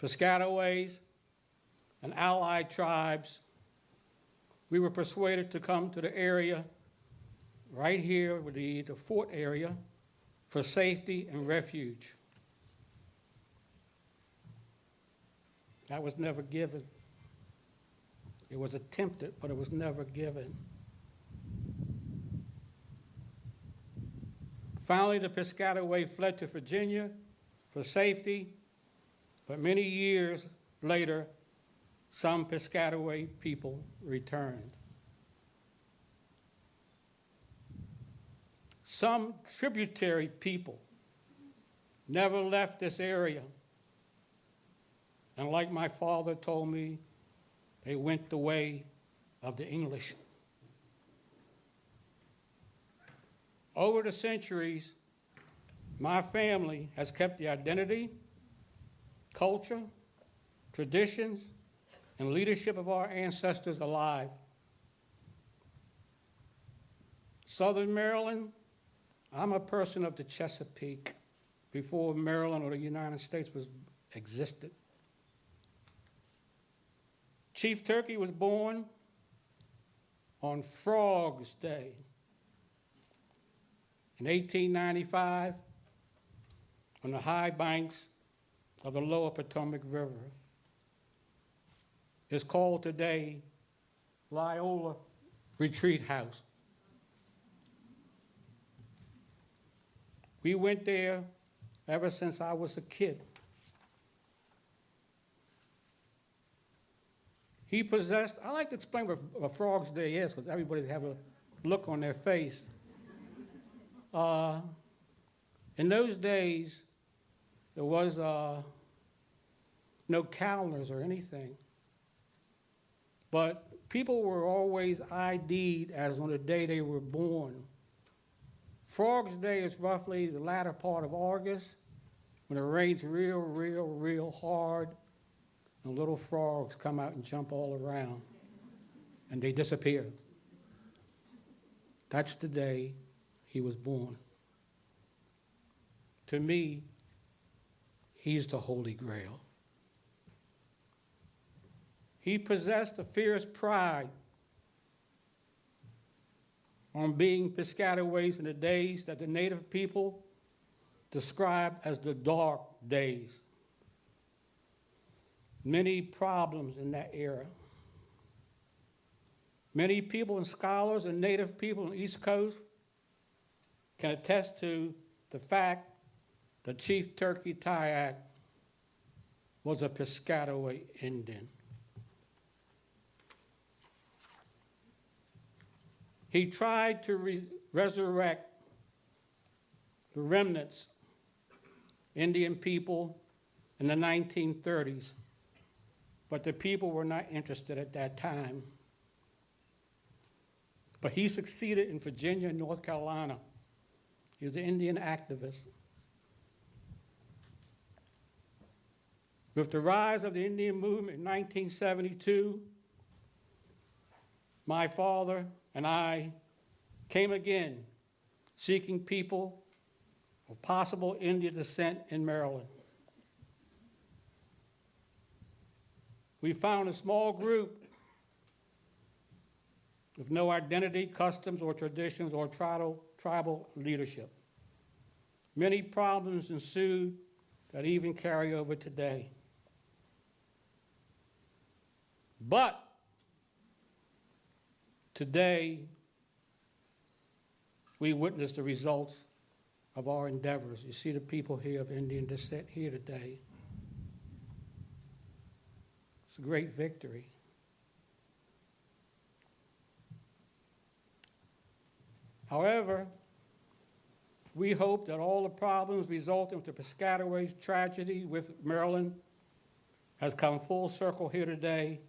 Piscataways, and allied tribes, we were persuaded to come to the area right here, with the fort area, for safety and refuge. That was never given. It was attempted, but it was never given. Finally, the Piscataway fled to Virginia for safety, but many years later, some Piscataway people returned. Some tributary people never left this area. And like my father told me, they went the way of the English. Over the centuries, my family has kept the identity, culture, traditions, and leadership of our ancestors alive. Southern Maryland, I'm a person of the Chesapeake before Maryland or the United States existed. Chief Turkey was born on Frogs Day in 1895 on the high banks of the lower Potomac River. It's called today Loyola Retreat House. We went there ever since I was a kid. He possessed, I like to explain what a Frog's Day is because everybody have a look on their face. In those days, there was no calendars or anything. But people were always ID'd as on the day they were born. Frog's Day is roughly the latter part of August when it rains real hard and little frogs come out and jump all around and they disappear. That's the day he was born. To me, he's the Holy Grail. He possessed a fierce pride on being Piscataways in the days that the native people described as the dark days. Many problems in that era. Many people and scholars and native people on the East Coast can attest to the fact that Chief Turkey Tayac was a Piscataway Indian. He tried to resurrect the remnants, Indian people, in the 1930s, but the people were not interested at that time. But he succeeded in Virginia and North Carolina. He was an Indian activist. With the rise of the Indian movement in 1972, my father and I came again seeking people of possible Indian descent in Maryland. We found a small group with no identity, customs, or traditions, or tribal leadership. Many problems ensued that even carry over today. But today, we witness the results of our endeavors. You see the people here of Indian descent here today. It's a great victory. However, we hope that all the problems resulting from the Piscataway's tragedy with Maryland has come full circle here today,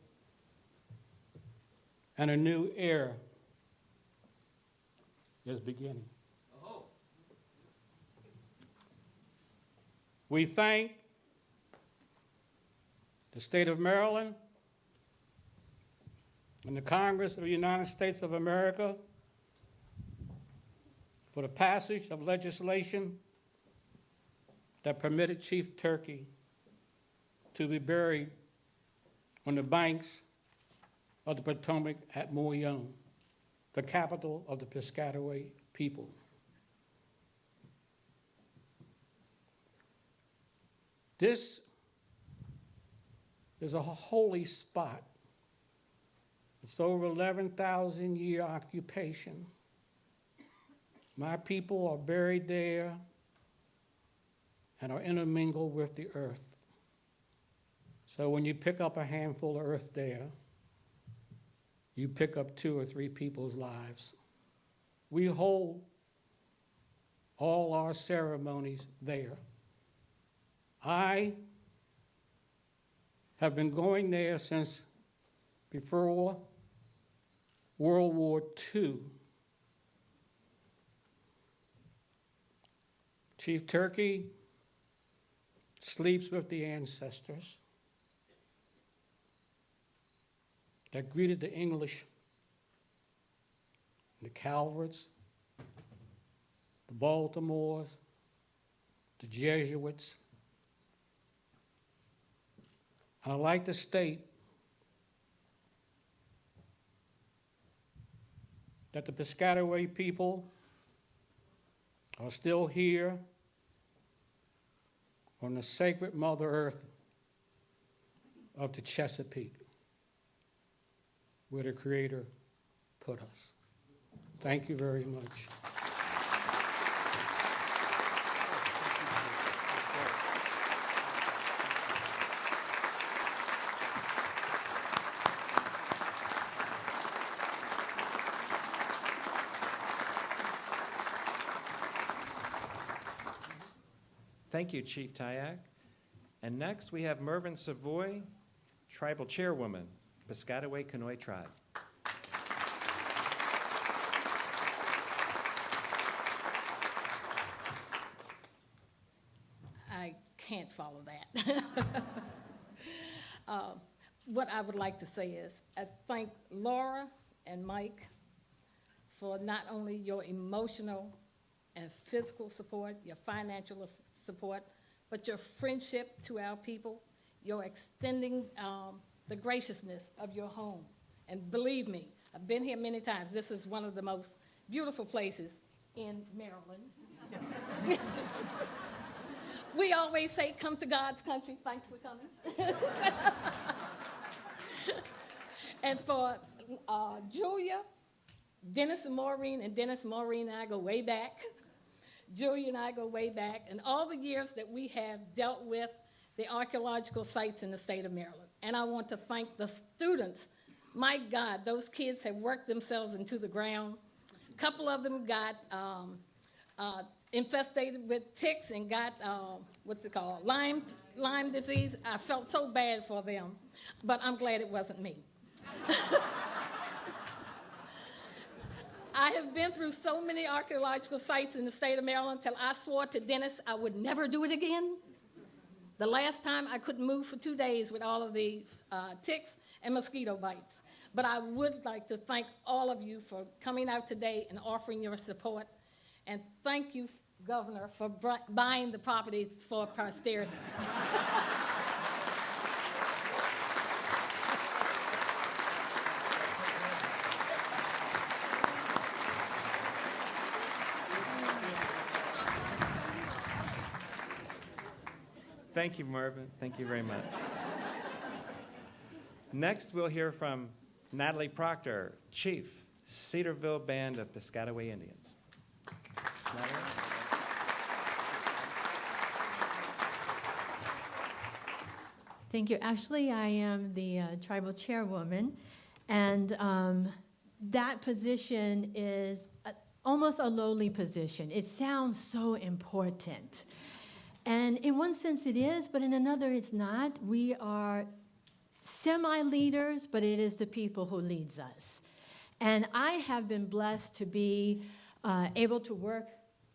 and a new era is beginning. Oh. We thank the state of Maryland and the Congress of the United States of America for the passage of legislation that permitted Chief Turkey to be buried on the banks of the Potomac at Moyone, the capital of the Piscataway people. This is a holy spot. It's over 11,000-year occupation. My people are buried there and are intermingled with the earth. So when you pick up a handful of earth there, you pick up 2 or 3 people's lives. We hold all our ceremonies there. I have been going there since before World War II. Chief Turkey sleeps with the ancestors that greeted the English, the Calverts, the Baltimores, the Jesuits. And I'd like to state that the Piscataway people are still here on the sacred Mother Earth of the Chesapeake, where the Creator put us. Thank you very much. Thank you, Chief Tayac. And next, we have Mervin Savoy, Tribal Chairwoman, Piscataway-Conoy Tribe. I can't follow that. What I would like to say is, I thank Laura and Mike for not only your emotional and physical support, your financial support, but your friendship to our people, your extending the graciousness of your home. And believe me, I've been here many times. This is one of the most beautiful places in Maryland. We always say, come to God's country. Thanks for coming. And for Julia, Dennis and Maureen and I go way back. Julia and I go way back, and all the years that we have dealt with the archaeological sites in the state of Maryland. And I want to thank the students. My God, those kids have worked themselves into the ground. A couple of them got infested with ticks and got, Lyme disease. I felt so bad for them, but I'm glad it wasn't me. I have been through so many archaeological sites in the state of Maryland till I swore to Dennis I would never do it again. The last time I couldn't move for 2 days with all of the ticks and mosquito bites. But I would like to thank all of you for coming out today and offering your support. And thank you, Governor, for buying the property for posterity. Thank you, Mervin. Thank you very much. Next, we'll hear from Natalie Proctor, Chief, Cedarville Band of Piscataway Indians. Natalie? Thank you. Actually, I am the tribal chairwoman, and that position is almost a lowly position. It sounds so important. And in one sense it is, but in another it's not. We are semi-leaders, but it is the people who leads us. And I have been blessed to be able to work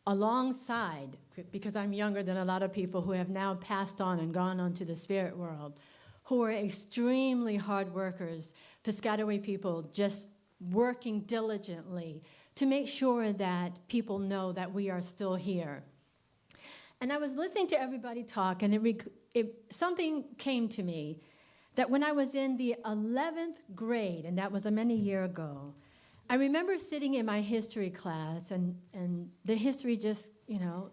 alongside, because I'm younger than a lot of people who have now passed on and gone on to the spirit world, who are extremely hard workers, Piscataway people just working diligently to make sure that people know that we are still here. And I was listening to everybody talk, and something came to me that when I was in the 11th grade, and that was a many years ago, I remember sitting in my history class, and the history just,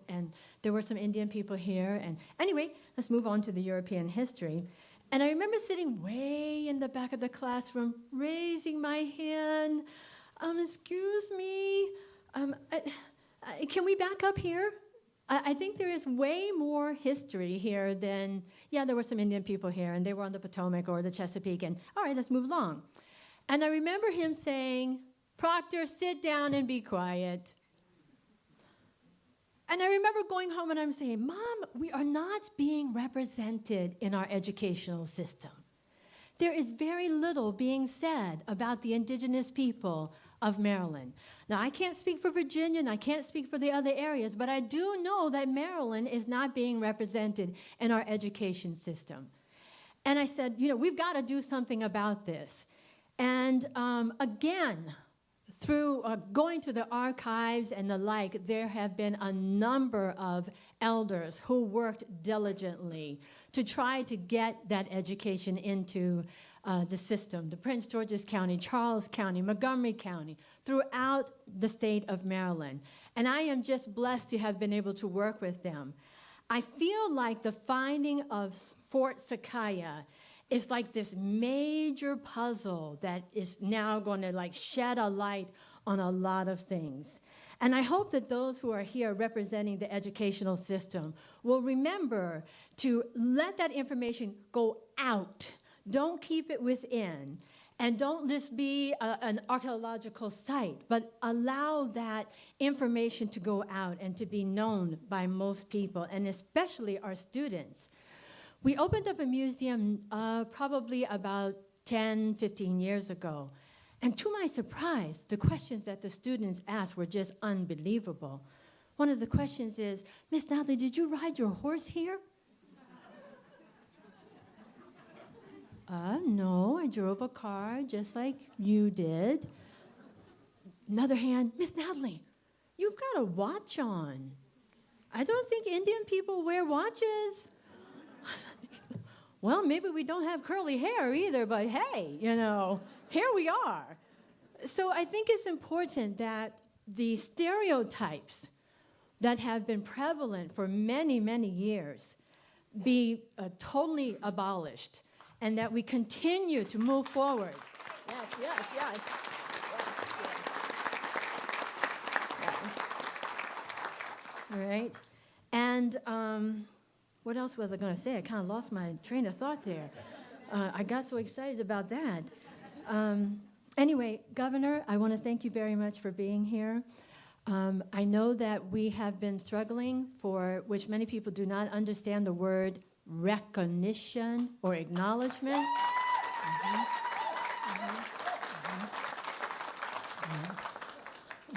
and there were some Indian people here. And anyway, let's move on to the European history. And I remember sitting way in the back of the classroom, raising my hand. Excuse me, can we back up here? I think there is way more history here than, there were some Indian people here, and they were on the Potomac or the Chesapeake, and all right, let's move along. And I remember him saying, Proctor, sit down and be quiet. And I remember going home and I'm saying, Mom, we are not being represented in our educational system. There is very little being said about the indigenous people of Maryland. Now, I can't speak for Virginia, and I can't speak for the other areas, but I do know that Maryland is not being represented in our education system. And I said, we've got to do something about this. And again, through going to the archives and the like, there have been a number of elders who worked diligently to try to get that education into the system, the Prince George's County, Charles County, Montgomery County, throughout the state of Maryland. And I am just blessed to have been able to work with them. I feel like the finding of Fort Zekiah is like this major puzzle that is now going to shed a light on a lot of things. And I hope that those who are here representing the educational system will remember to let that information go out. Don't keep it within. And don't just be an archaeological site, but allow that information to go out and to be known by most people, and especially our students. We opened up a museum probably about 10, 15 years ago. And to my surprise, the questions that the students asked were just unbelievable. One of the questions is, Miss Natalie, did you ride your horse here? No, I drove a car just like you did. Another hand, Miss Natalie, you've got a watch on. I don't think Indian people wear watches. Well, maybe we don't have curly hair either, but hey, here we are. So I think it's important that the stereotypes that have been prevalent for many, many years be totally abolished, and that we continue to move forward. Yes, yes, yes. All right. And what else was I going to say? I kind of lost my train of thought there. I got so excited about that. Anyway, Governor, I want to thank you very much for being here. I know that we have been struggling, for which many people do not understand the word recognition or acknowledgement.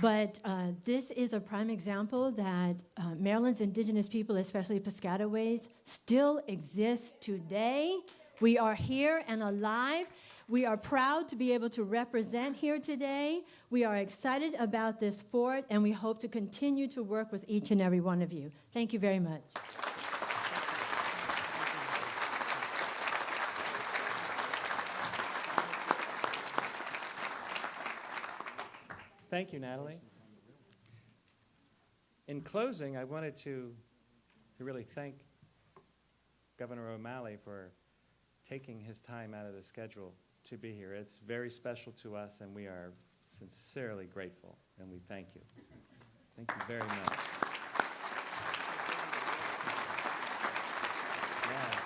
But this is a prime example that Maryland's indigenous people, especially Piscataways, still exist today. We are here and alive. We are proud to be able to represent here today. We are excited about this fort, and we hope to continue to work with each and every one of you. Thank you very much. Thank you, Natalie. In closing, I wanted to really thank Governor O'Malley for taking his time out of the schedule to be here. It's very special to us, and we are sincerely grateful, and we thank you. Thank you very much. Yes.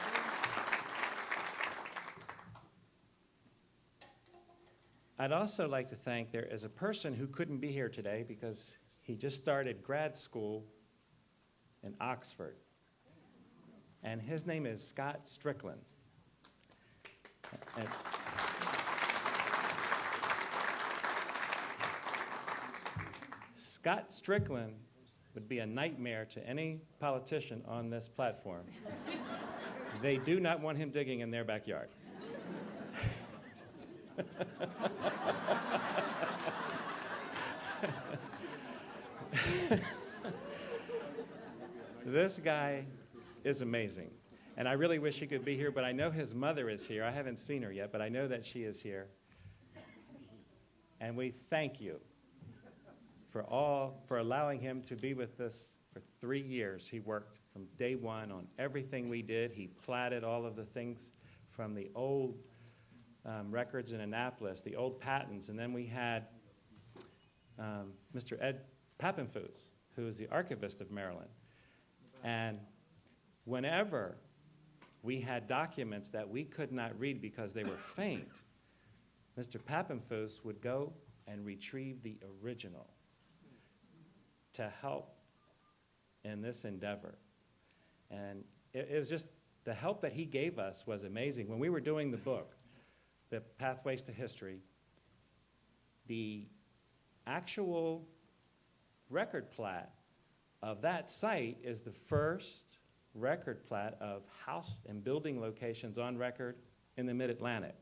I'd also like to thank, there is a person who couldn't be here today because he just started grad school in Oxford. And his name is Scott Strickland. And Scott Strickland would be a nightmare to any politician on this platform. They do not want him digging in their backyard. This guy is amazing. And I really wish he could be here, but I know his mother is here. I haven't seen her yet, but I know that she is here. And we thank you for allowing him to be with us for 3 years. He worked from day one on everything we did. He platted all of the things from the old records in Annapolis, the old patents, and then we had Mr. Ed Pappenfuss, who is the archivist of Maryland. And whenever we had documents that we could not read because they were faint, Mr. Pappenfuss would go and retrieve the original to help in this endeavor. And it was just, the help that he gave us was amazing. When we were doing the book, The Pathways to History, the actual record plat of that site is the first record plat of house and building locations on record in the Mid-Atlantic.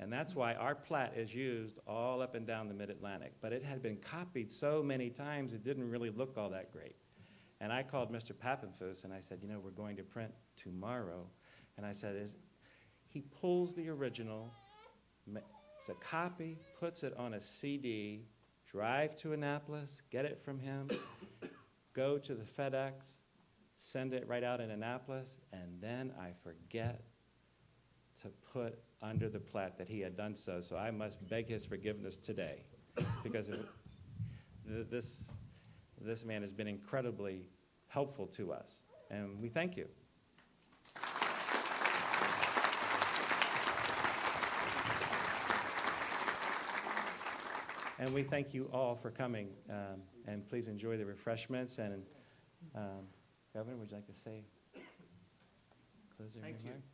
And that's why our plat is used all up and down the Mid-Atlantic. But it had been copied so many times, it didn't really look all that great. And I called Mr. Pappenfuss and I said, you know, we're going to print tomorrow. And I said, he pulls the original, it's a copy, puts it on a CD, drive to Annapolis, get it from him, go to the FedEx, send it right out in Annapolis, and then I forget to put under the plat that he had done so. So I must beg his forgiveness today, because this man has been incredibly helpful to us, and we thank you. And we thank you all for coming, and please enjoy the refreshments. And Governor, would you like to say closing remarks?